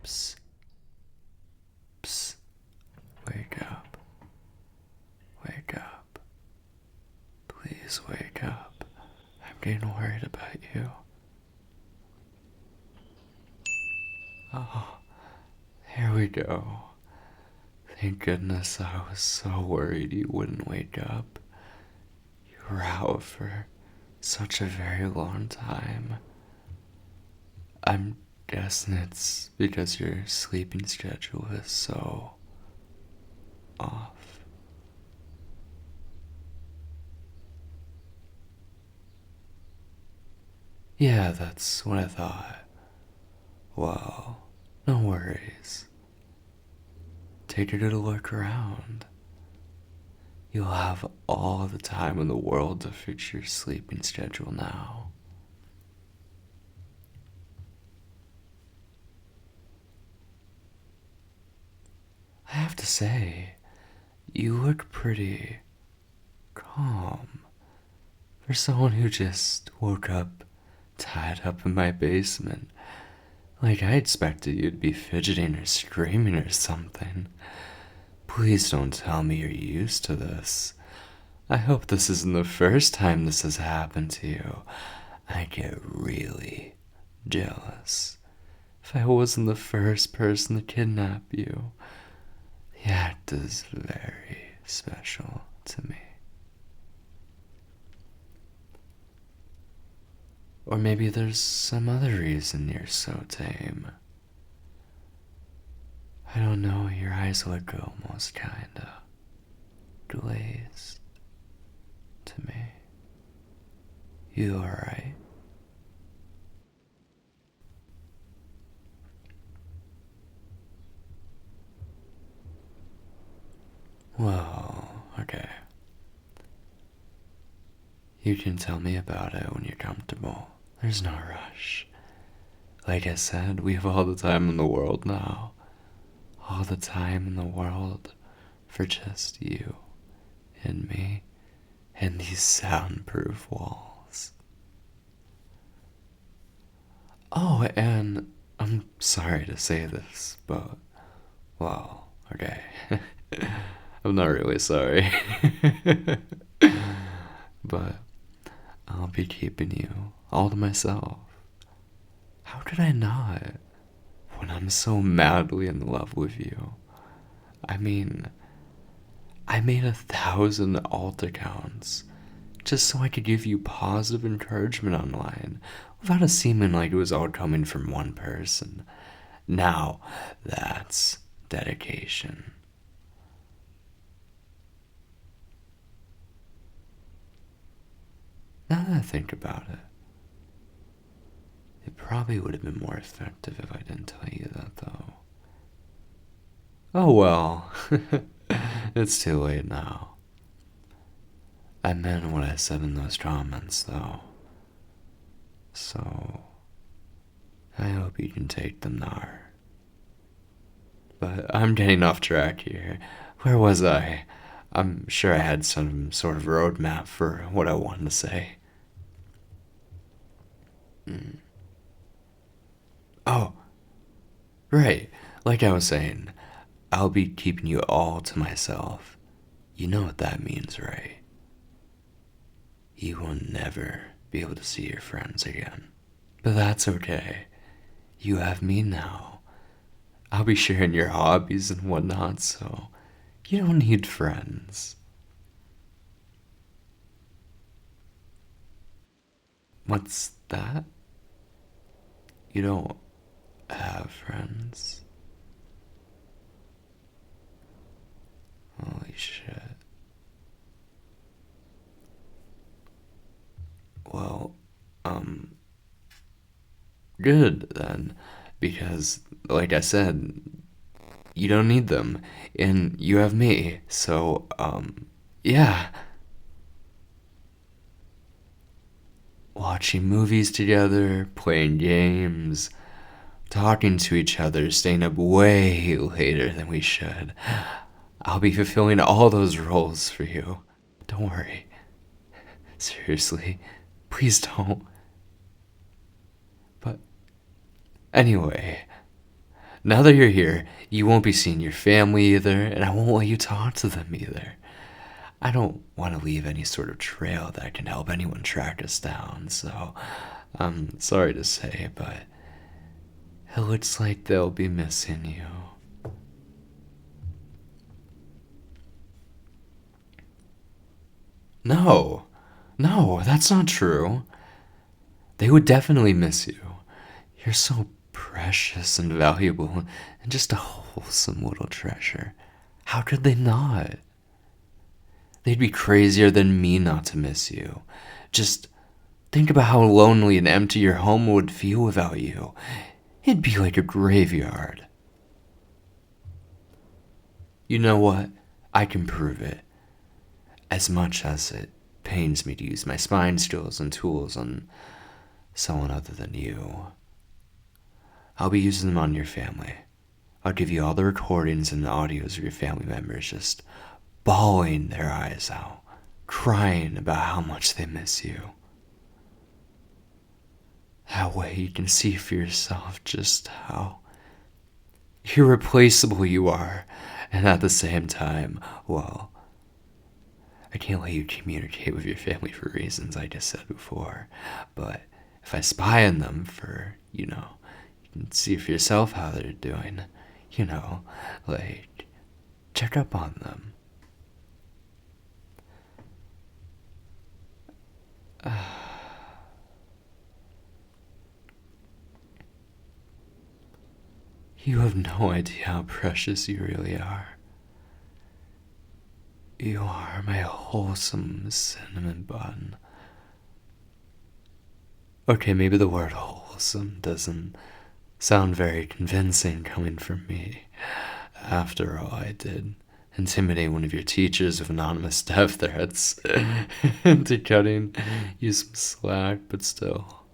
Psst, psst, wake up, wake up, please wake up. I'm getting worried about you. Oh, here we go. Thank goodness, I was so worried you wouldn't wake up. You were out for such a very long time. I'm guessing it's because your sleeping schedule is so off. Yeah, that's what I thought. Well, no worries. Take a good look around. You'll have all the time in the world to fix your sleeping schedule now. I have to say, you look pretty calm for someone who just woke up tied up in my basement. Like, I expected you'd be fidgeting or screaming or something. Please don't tell me you're used to this. I hope this isn't the first time this has happened to you. I get really jealous. If I wasn't the first person to kidnap you, the act is very special to me. Or maybe there's some other reason you're so tame. I don't know, your eyes look almost kinda glazed to me. You alright? Well, okay. You can tell me about it when you're comfortable. There's no rush. Like I said, we have all the time in the world now. All the time in the world for just you and me and these soundproof walls. Oh, and I'm sorry to say this, but, well, okay. I'm not really sorry. But I'll be keeping you all to myself. How could I not? When I'm so madly in love with you. I mean, I made 1,000 alt accounts just so I could give you positive encouragement online without it seeming like it was all coming from one person. Now, that's dedication. Now that I think about it, it probably would have been more effective if I didn't tell you that, though. Oh well, it's too late now. I meant what I said in those comments, though. So, I hope you can take them now. But I'm getting off track here. Where was I? I'm sure I had some sort of roadmap for what I wanted to say. Mm. Oh, right. Like I was saying, I'll be keeping you all to myself. You know what that means, right? You will never be able to see your friends again. But that's okay. You have me now. I'll be sharing your hobbies and whatnot, so you don't need friends. What's that? You don't have friends? Holy shit. Well, good then, because, like I said, you don't need them, and you have me, so, yeah. Watching movies together, playing games, talking to each other, staying up way later than we should. I'll be fulfilling all those roles for you. Don't worry. Seriously, please don't. But anyway, Now that you're here, you won't be seeing your family either, and I won't let you talk to them either. I don't want to leave any sort of trail that can help anyone track us down, so I'm sorry to say, but it looks like they'll be missing you. No, no, that's not true. They would definitely miss you. You're so precious and valuable and just a wholesome little treasure. How could they not? They'd be crazier than me not to miss you. Just think about how lonely and empty your home would feel without you. It'd be like a graveyard. You know what? I can prove it. As much as it pains me to use my spine skills and tools on someone other than you, I'll be using them on your family. I'll give you all the recordings and the audios of your family members just bawling their eyes out, crying about how much they miss you. That way you can see for yourself just how irreplaceable you are, and at the same time, well, I can't let you communicate with your family for reasons I just said before, but if I spy on them for, you can see for yourself how they're doing, like, check up on them. You have no idea how precious you really are. You are my wholesome cinnamon bun. Okay, maybe the word wholesome doesn't sound very convincing coming from me. After all, I did intimidate one of your teachers with anonymous death threats into cutting you some slack, but still,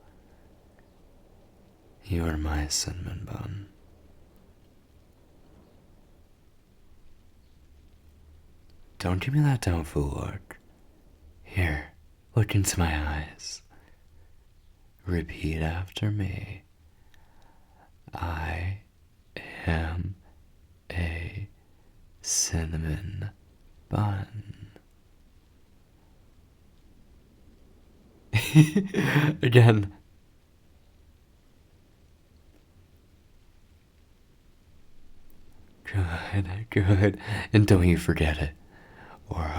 you are my cinnamon bun. Don't give me that doubtful look. Here, look into my eyes. Repeat after me. I am a cinnamon bun. Again. Good, good. And don't you forget it. Or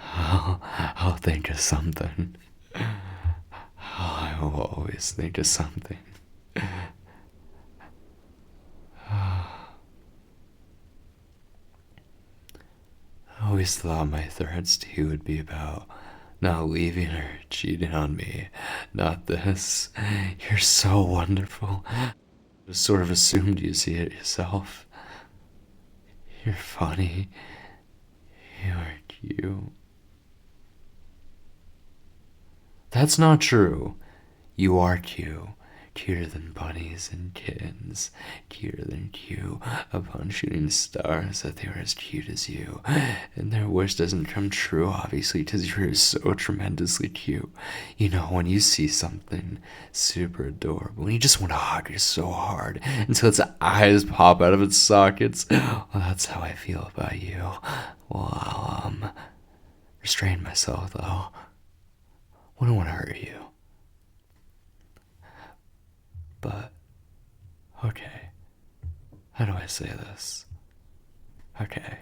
I'll think of something. I will always think of something. I always thought my threats to you would be about not leaving or cheating on me. Not this. You're so wonderful. I just sort of assumed you see it yourself. You're funny. You're cute. That's not true. You are cute. Cuter than bunnies and kittens. Cuter than cute upon shooting stars that they were as cute as you. And their wish doesn't come true, obviously, because you're so tremendously cute. When you see something super adorable, and you just want to hug it so hard until its eyes pop out of its sockets. Well, that's how I feel about you. Well, I'll restrain myself, though. Wouldn't want to hurt you. But, okay. How do I say this? Okay.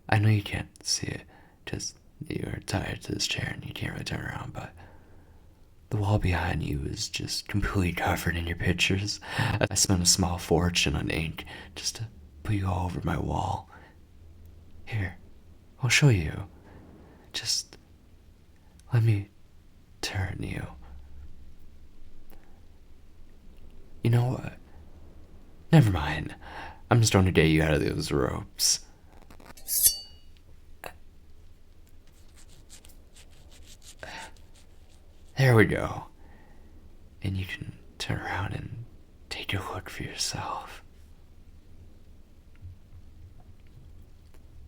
I know you can't see it, because you're tied to this chair and you can't really turn around, but the wall behind you is just completely covered in your pictures. I spent a small fortune on ink just to put you all over my wall. Here, I'll show you. Just let me turn you. You know what? Never mind. I'm just trying to get you out of those ropes. There we go. And you can turn around and take a look for yourself.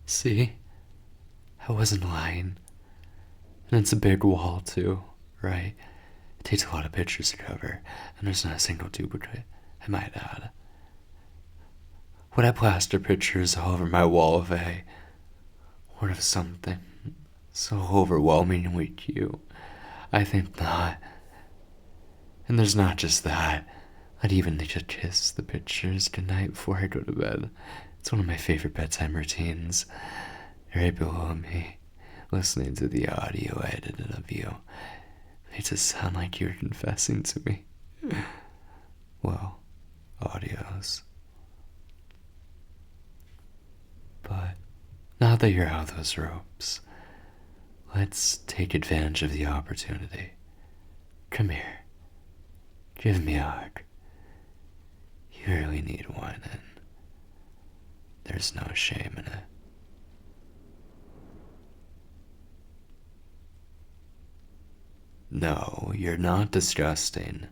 See? I wasn't lying. And it's a big wall, too, right? It takes a lot of pictures to cover, and there's not a single duplicate, I might add. Would I plaster pictures all over my wall if I were of something so overwhelmingly cute? I think not. And there's not just that. I'd even need to kiss the pictures goodnight before I go to bed. It's one of my favorite bedtime routines. Right below me, listening to the audio I edited of you. Makes it sound like you're confessing to me. Well, audios. But now that you're out of those ropes, let's take advantage of the opportunity. Come here. Give me a hug. You really need one, and there's no shame in it. No, you're not disgusting.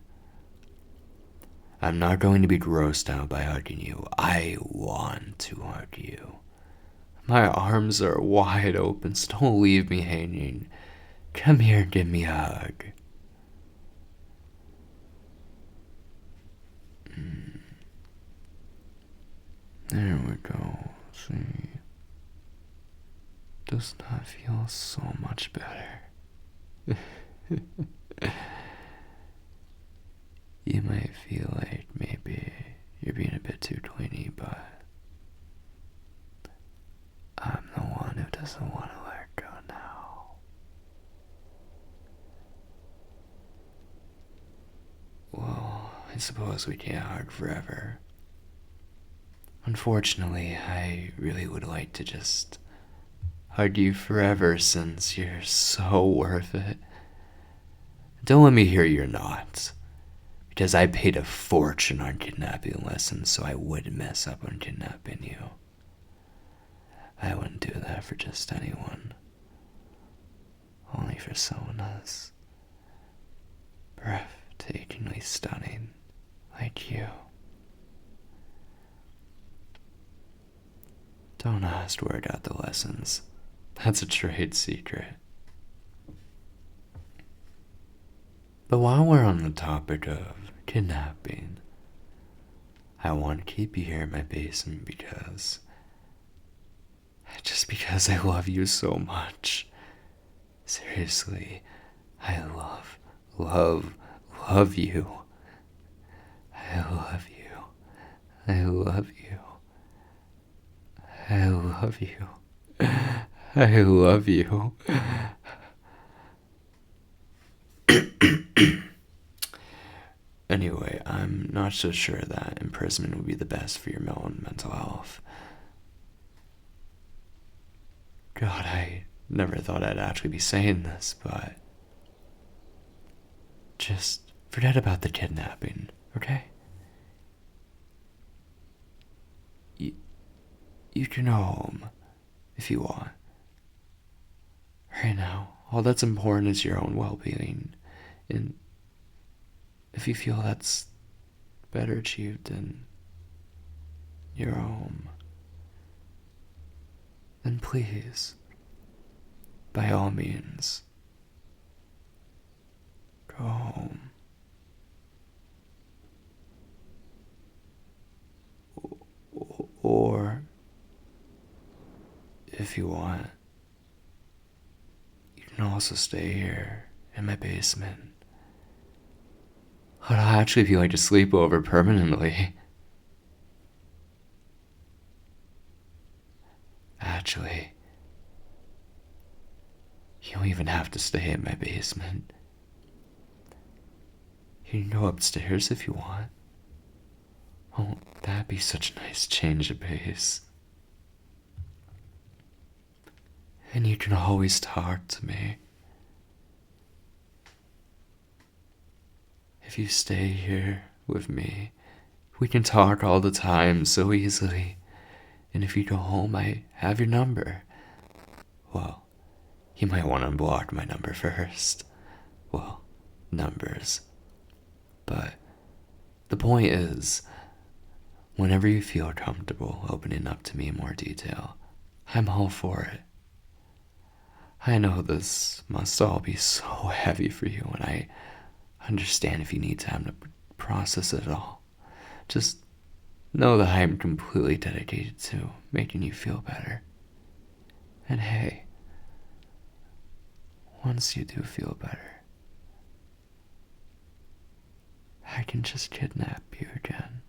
I'm not going to be grossed out by hugging you. I want to hug you. My arms are wide open, so don't leave me hanging. Come here and give me a hug. There we go. See? Does that feel so much better? You might feel like maybe you're being a bit too clingy, but I'm the one who doesn't want to let go now. Well, I suppose we can't hug forever. Unfortunately, I really would like to just hug you forever since you're so worth it. Don't let me hear you're not. Because I paid a fortune on kidnapping lessons, so I wouldn't mess up on kidnapping you. I wouldn't do that for just anyone. Only for someone as breathtakingly stunning like you. Don't ask where I got the lessons. That's a trade secret. But while we're on the topic of kidnapping, I want to keep you here in my basement because I love you so much. Seriously, I love you. I love you. I love you. I love you. I love you. Anyway, I'm not so sure that imprisonment would be the best for your mental health. God, I never thought I'd actually be saying this, but just forget about the kidnapping, okay? You can go home if you want. Right now, all that's important is your own well-being, and if you feel that's better achieved in your home, then please, by all means, go home. Or, if you want, you can also stay here in my basement. I'd actually feel like a sleepover permanently. Actually, you don't even have to stay in my basement. You can go upstairs if you want. Oh, that'd be such a nice change of pace. And you can always talk to me. If you stay here with me, we can talk all the time so easily. And if you go home, I have your number. Well, you might want to unblock my number first. Well, numbers. But the point is, whenever you feel comfortable opening up to me in more detail, I'm all for it. I know this must all be so heavy for you, and I understand if you need time to process it all. Just Know that I am completely dedicated to making you feel better. And hey, once you do feel better, I can just kidnap you again.